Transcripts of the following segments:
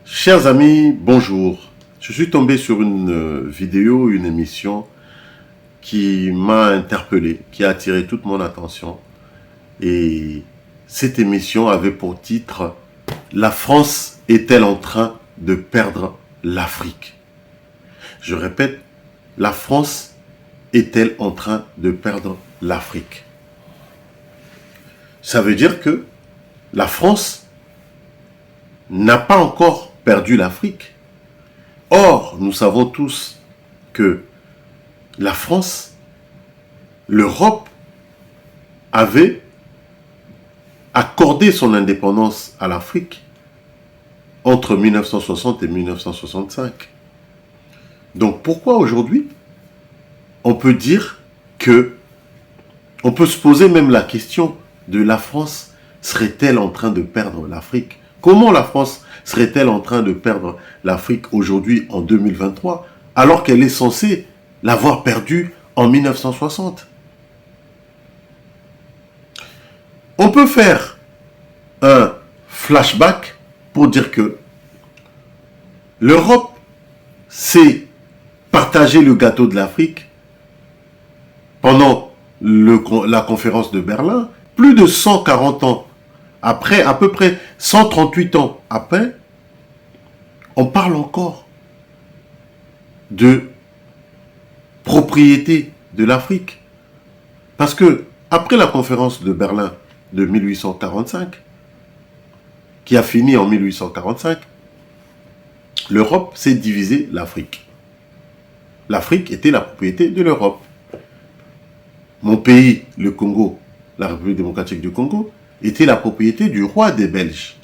Chers amis, bonjour. Je suis tombé sur une vidéo, une émission qui m'a interpellé, qui a attiré toute mon attention. Et cette émission avait pour titre « La France est-elle en train de perdre l'Afrique ?» Je répète, la France est-elle en train de perdre l'Afrique? Ça veut dire que la France n'a pas encore perdu l'Afrique. Or, nous savons tous que la France, l'Europe, avait accordé son indépendance à l'Afrique entre 1960 et 1965. Donc pourquoi aujourd'hui on peut dire que, on peut se poser même la question de la France serait-elle en train de perdre l'Afrique? Comment la France serait-elle en train de perdre l'Afrique aujourd'hui en 2023 alors qu'elle est censée l'avoir perdue en 1960? On peut faire un flashback pour dire que l'Europe s'est partagé le gâteau de l'Afrique pendant la conférence de Berlin. Plus de 140 ans après, à peu près 138 ans après, on parle encore de propriété de l'Afrique. Parce que, après la conférence de Berlin de 1845, qui a fini en 1845, l'Europe s'est divisée l'Afrique. L'Afrique était la propriété de l'Europe. Mon pays, le Congo, la République démocratique du Congo, était la propriété du roi des Belges.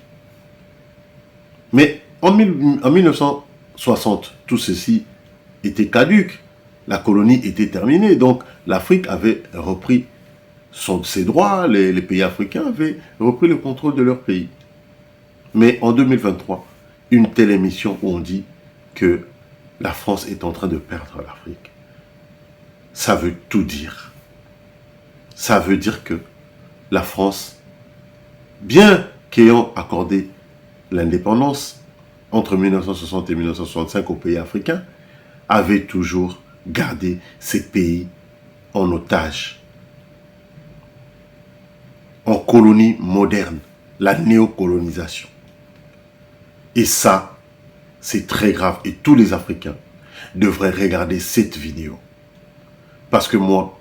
Mais en 1960, tout ceci était caduc. La colonie était terminée. Donc l'Afrique avait repris ses droits. Les pays africains avaient repris le contrôle de leur pays. Mais en 2023, une telle émission où on dit que la France est en train de perdre l'Afrique, ça veut tout dire. Ça veut dire que la France, bien qu'ayant accordé l'indépendance entre 1960 et 1965 aux pays africains, avait toujours gardé ces pays en otage, en colonie moderne, la néocolonisation. Et ça, c'est très grave. Et tous les Africains devraient regarder cette vidéo. Parce que moi,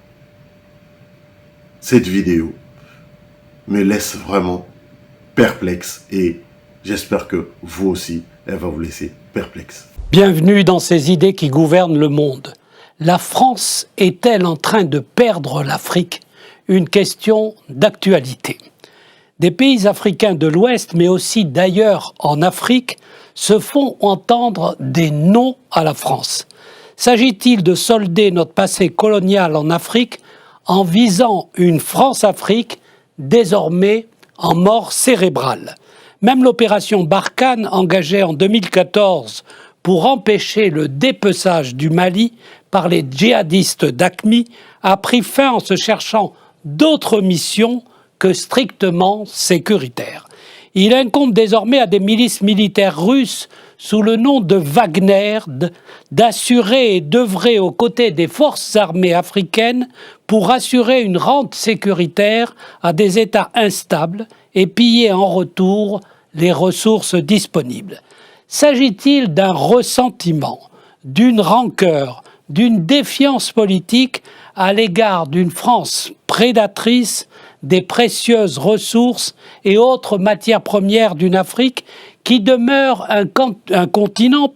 cette vidéo me laisse vraiment perplexe et j'espère que vous aussi, elle va vous laisser perplexe. Bienvenue dans ces idées qui gouvernent le monde. La France est-elle en train de perdre l'Afrique? Une question d'actualité. Des pays africains de l'Ouest, mais aussi d'ailleurs en Afrique, se font entendre des non à la France. S'agit-il de solder notre passé colonial en Afrique en visant une France-Afrique désormais en mort cérébrale? Même l'opération Barkhane, engagée en 2014 pour empêcher le dépeçage du Mali par les djihadistes d'AQMI, a pris fin en se cherchant d'autres missions que strictement sécuritaires. Il incombe désormais à des milices militaires russes sous le nom de Wagner d'assurer et d'œuvrer aux côtés des forces armées africaines pour assurer une rente sécuritaire à des États instables et piller en retour les ressources disponibles. S'agit-il d'un ressentiment, d'une rancœur, d'une défiance politique à l'égard d'une France prédatrice des précieuses ressources et autres matières premières d'une Afrique qui demeure un continent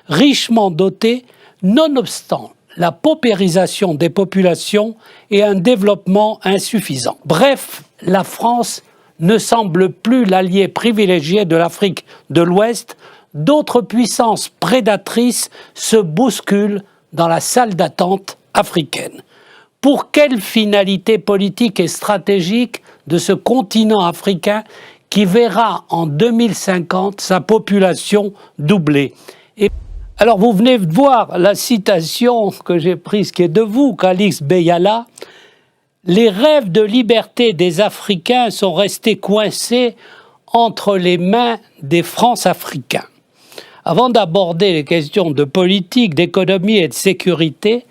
richement doté, nonobstant la paupérisation des populations et un développement insuffisant. Bref, la France ne semble plus l'allié privilégié de l'Afrique de l'Ouest. D'autres puissances prédatrices se bousculent dans la salle d'attente africaine. Pour quelle finalité politique et stratégique de ce continent africain qui verra en 2050 sa population doubler? Alors vous venez de voir la citation que j'ai prise qui est de vous, Calix Beyala. Les rêves de liberté des Africains sont restés coincés entre les mains des France-Africains. Avant d'aborder les questions de politique, d'économie et de sécurité,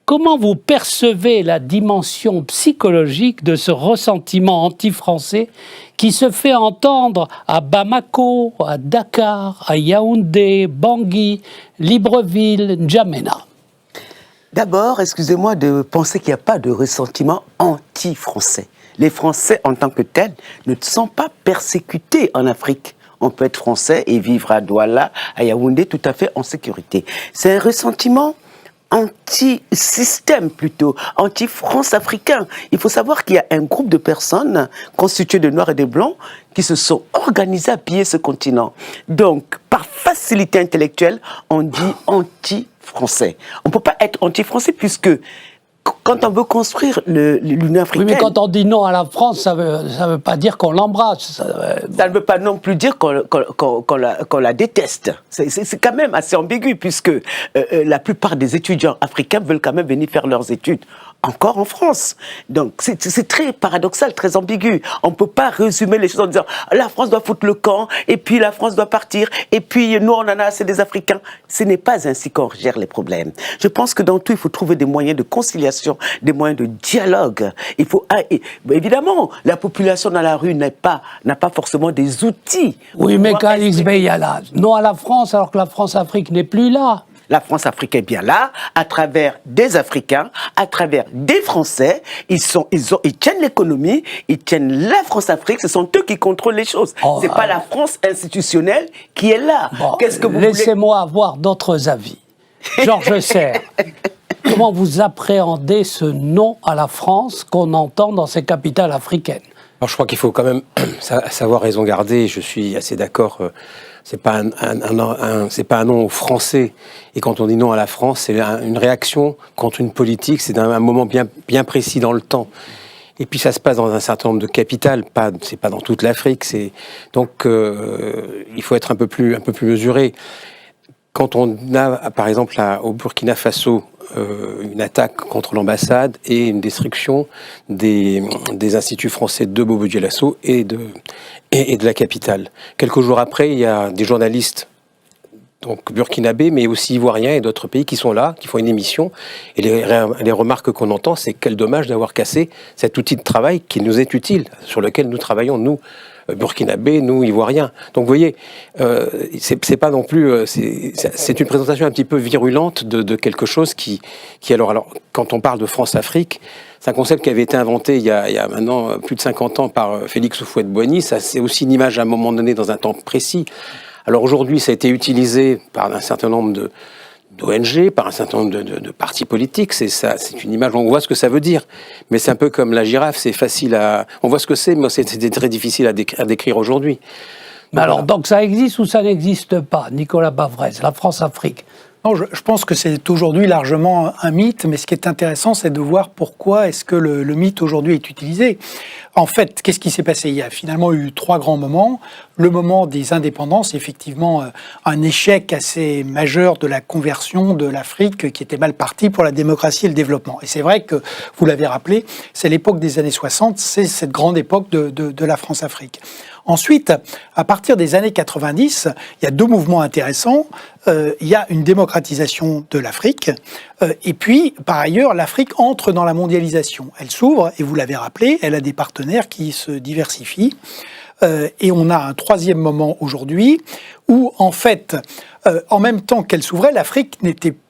comment vous percevez la dimension psychologique de ce ressentiment anti-français qui se fait entendre à Bamako, à Dakar, à Yaoundé, Bangui, Libreville, N'Djamena? D'abord, excusez-moi de penser qu'il n'y a pas de ressentiment anti-français. Les Français, en tant que tels, ne sont pas persécutés en Afrique. On peut être français et vivre à Douala, à Yaoundé, tout à fait en sécurité. C'est un ressentiment anti-système plutôt, anti-France africain. Il faut savoir qu'il y a un groupe de personnes constituées de Noirs et de Blancs qui se sont organisés à piller ce continent. Donc, par facilité intellectuelle, on dit anti-français. On ne peut pas être anti-français puisque quand on veut construire l'Union africaine... Oui, mais quand on dit non à la France, ça veut pas dire qu'on l'embrasse. Ça ne veut pas non plus dire qu'on la déteste. C'est quand même assez ambigu, puisque la plupart des étudiants africains veulent quand même venir faire leurs études encore en France. Donc c'est très paradoxal, très ambigu. On ne peut pas résumer les choses en disant la France doit foutre le camp, et puis la France doit partir, et puis nous on en a assez des Africains. Ce n'est pas ainsi qu'on gère les problèmes. Je pense que dans tout, il faut trouver des moyens de conciliation, des moyens de dialogue. Il faut évidemment, la population dans la rue n'a pas forcément des outils. Oui, mais Khalix Beyala, non à la France, alors que la France-Afrique n'est plus là. La France-Afrique est bien là, à travers des Africains, à travers des Français. Ils tiennent l'économie, ils tiennent la France-Afrique. Ce sont eux qui contrôlent les choses. C'est pas la France institutionnelle qui est là. Bon, qu'est-ce que vous laissez-moi avoir d'autres avis. Georges Serre, comment vous appréhendez ce non à la France qu'on entend dans ces capitales africaines? Alors, je crois qu'il faut quand même savoir raison garder. Je suis assez d'accord. C'est pas un non aux Français. Et quand on dit non à la France, c'est une réaction contre une politique. C'est un moment bien précis dans le temps. Et puis ça se passe dans un certain nombre de capitales. C'est pas dans toute l'Afrique. Donc il faut être un peu plus mesuré. Quand on a, par exemple, au Burkina Faso, une attaque contre l'ambassade et une destruction des instituts français de Bobo Dioulasso et de la capitale. Quelques jours après, il y a des journalistes, donc burkinabés, mais aussi ivoiriens et d'autres pays qui sont là, qui font une émission. Et les remarques qu'on entend, c'est quel dommage d'avoir cassé cet outil de travail qui nous est utile, sur lequel nous travaillons, nous, burkinabés, nous, ivoiriens. Donc vous voyez, c'est pas non plus... c'est une présentation un petit peu virulente de quelque chose qui alors, quand on parle de France-Afrique, c'est un concept qui avait été inventé il y a maintenant plus de 50 ans par Félix Houphouët-Boigny. Ça, c'est aussi une image à un moment donné dans un temps précis. Alors aujourd'hui, ça a été utilisé par un certain nombre d'ONG, par un certain nombre de partis politiques. C'est une image, on voit ce que ça veut dire. Mais c'est un peu comme la girafe, c'est facile on voit ce que c'est, mais c'était très difficile à décrire aujourd'hui. Mais alors, donc ça existe ou ça n'existe pas, Nicolas Bavrez, la France-Afrique? Non, je pense que c'est aujourd'hui largement un mythe, mais ce qui est intéressant, c'est de voir pourquoi est-ce que le mythe aujourd'hui est utilisé. En fait, qu'est-ce qui s'est passé? Il y a finalement eu 3 grands moments. Le moment des indépendances, effectivement, un échec assez majeur de la conversion de l'Afrique qui était mal partie pour la démocratie et le développement. Et c'est vrai que, vous l'avez rappelé, c'est l'époque des années 60, c'est cette grande époque de la France-Afrique. Ensuite, à partir des années 90, il y a 2 mouvements intéressants. Il y a une démocratisation de l'Afrique. Et puis, par ailleurs, l'Afrique entre dans la mondialisation. Elle s'ouvre, et vous l'avez rappelé, elle a des partenaires qui se diversifient. Et on a un 3e moment aujourd'hui où, en fait, en même temps qu'elle s'ouvrait,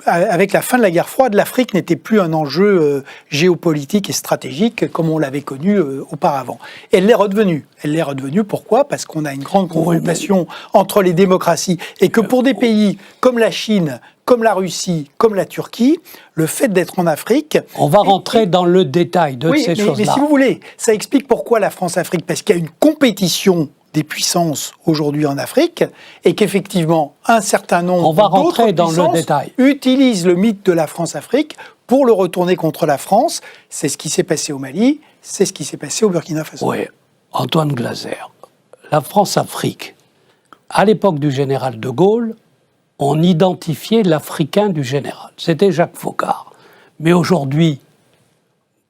avec la fin de la guerre froide, l'Afrique n'était plus un enjeu géopolitique et stratégique comme on l'avait connu auparavant. Et elle l'est redevenue. Elle l'est redevenue, pourquoi? Parce qu'on a une grande confrontation entre les démocraties et que pour des pays comme la Chine, comme la Russie, comme la Turquie, le fait d'être en Afrique... On va rentrer dans le détail de ces choses-là. Mais si vous voulez, ça explique pourquoi la France-Afrique, parce qu'il y a une compétition des puissances aujourd'hui en Afrique, et qu'effectivement, un certain nombre d'autres puissances utilisent le mythe de la France-Afrique pour le retourner contre la France. C'est ce qui s'est passé au Mali, c'est ce qui s'est passé au Burkina Faso. Oui, Antoine Glaser, la France-Afrique, à l'époque du général de Gaulle, on identifiait l'Africain du général. C'était Jacques Foccart. Mais aujourd'hui,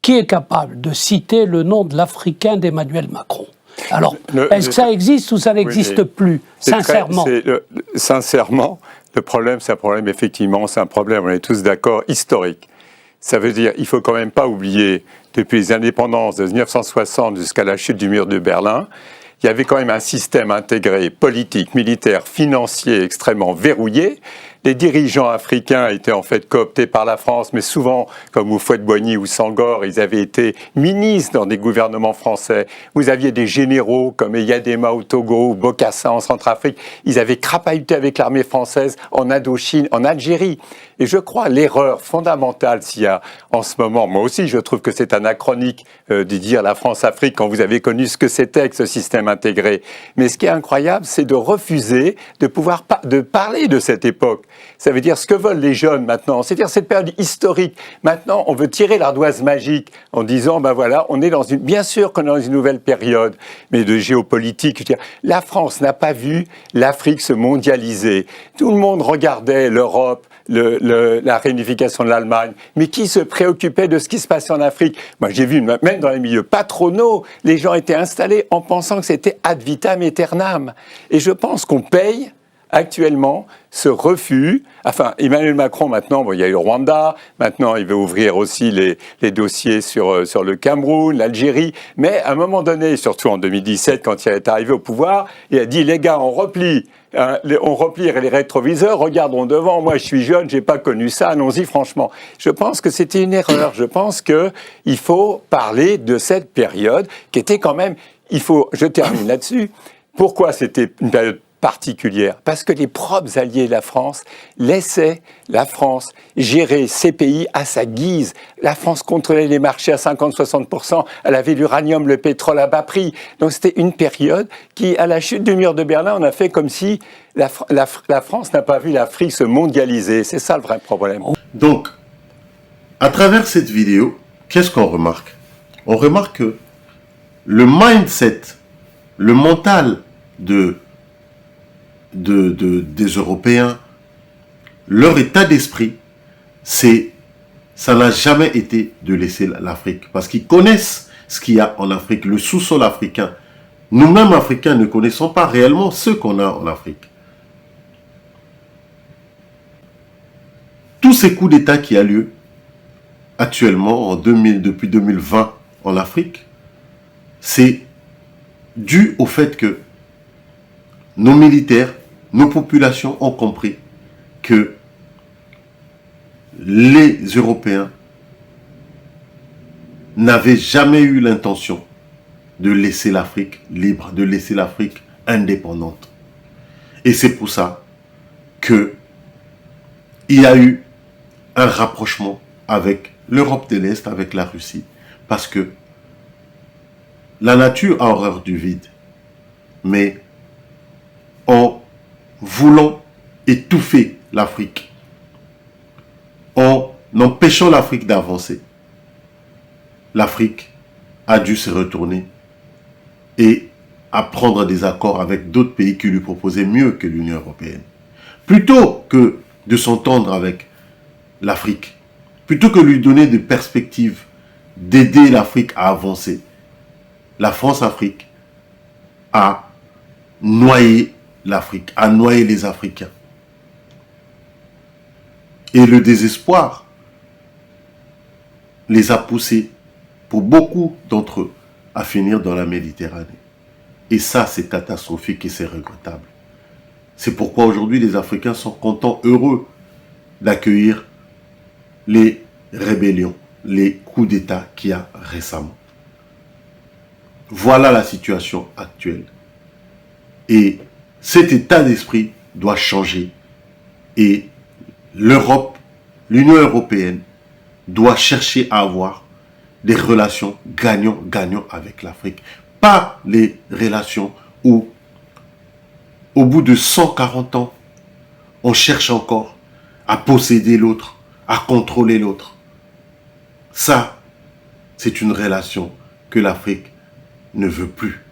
qui est capable de citer le nom de l'Africain d'Emmanuel Macron? Alors, est-ce que ça existe ou ça n'existe plus, sincèrement? Sincèrement, le problème, c'est un problème, effectivement, c'est un problème, on est tous d'accord, historique. Ça veut dire qu'il ne faut quand même pas oublier, depuis les indépendances de 1960 jusqu'à la chute du mur de Berlin, il y avait quand même un système intégré politique, militaire, financier extrêmement verrouillé. Les dirigeants africains étaient en fait cooptés par la France, mais souvent, comme Houphouët-Boigny ou Senghor, ils avaient été ministres dans des gouvernements français. Vous aviez des généraux comme Eyadema au Togo ou Bokassa en Centrafrique. Ils avaient crapahuté avec l'armée française en Indochine, en Algérie. Et je crois l'erreur fondamentale s'il y a en ce moment, moi aussi je trouve que c'est anachronique de dire la France-Afrique quand vous avez connu ce que c'était que ce système intégré. Mais ce qui est incroyable, c'est de refuser de pouvoir de parler de cette époque. Ça veut dire ce que veulent les jeunes maintenant, c'est-à-dire cette période historique. Maintenant, on veut tirer l'ardoise magique en disant, ben voilà, on est dans une, bien sûr qu'on est dans une nouvelle période, mais de géopolitique. Je veux dire, la France n'a pas vu l'Afrique se mondialiser. Tout le monde regardait l'Europe, la réunification de l'Allemagne, mais qui se préoccupait de ce qui se passait en Afrique? Moi, j'ai vu, même dans les milieux patronaux, les gens étaient installés en pensant que c'était ad vitam aeternam. Et je pense qu'on paye actuellement ce refus. Enfin, Emmanuel Macron, maintenant, bon, il y a eu le Rwanda, maintenant il veut ouvrir aussi les dossiers sur le Cameroun, l'Algérie, mais à un moment donné, surtout en 2017, quand il est arrivé au pouvoir, il a dit, les gars, on replie les rétroviseurs, regardons devant, moi je suis jeune, j'ai pas connu ça, allons-y franchement. Je pense que c'était une erreur, je pense qu'il faut parler de cette période qui était quand même, je termine là-dessus, pourquoi c'était une période particulière? Parce que les propres alliés de la France laissaient la France gérer ses pays à sa guise. La France contrôlait les marchés à 50-60%, elle avait l'uranium, le pétrole à bas prix. Donc c'était une période qui, à la chute du mur de Berlin, on a fait comme si la France n'a pas vu l'Afrique se mondialiser. C'est ça le vrai problème. Donc, à travers cette vidéo, qu'est-ce qu'on remarque? On remarque que le mindset, le mental des Européens, leur état d'esprit, ça n'a jamais été de laisser l'Afrique. Parce qu'ils connaissent ce qu'il y a en Afrique, le sous-sol africain. Nous-mêmes, Africains, ne connaissons pas réellement ce qu'on a en Afrique. Tous ces coups d'État qui ont lieu actuellement, depuis 2020 en Afrique, c'est dû au fait que nos militaires, nos populations ont compris que les Européens n'avaient jamais eu l'intention de laisser l'Afrique libre, de laisser l'Afrique indépendante. Et c'est pour ça qu'il y a eu un rapprochement avec l'Europe de l'Est, avec la Russie, parce que la nature a horreur du vide, mais en voulant étouffer l'Afrique, en empêchant l'Afrique d'avancer, l'Afrique a dû se retourner et à prendre des accords avec d'autres pays qui lui proposaient mieux que l'Union européenne. Plutôt que de s'entendre avec l'Afrique, plutôt que lui donner des perspectives d'aider l'Afrique à avancer, la France-Afrique a noyé l'Afrique, a noyé les Africains. Et le désespoir les a poussés, pour beaucoup d'entre eux, à finir dans la Méditerranée. Et ça, c'est catastrophique et c'est regrettable. C'est pourquoi aujourd'hui, les Africains sont contents, heureux d'accueillir les rébellions, les coups d'État qu'il y a récemment. Voilà la situation actuelle. Et cet état d'esprit doit changer. Et l'Europe, l'Union européenne, doit chercher à avoir des relations gagnant-gagnant avec l'Afrique. Pas les relations où, au bout de 140 ans, on cherche encore à posséder l'autre, à contrôler l'autre. Ça, c'est une relation que l'Afrique ne veut plus.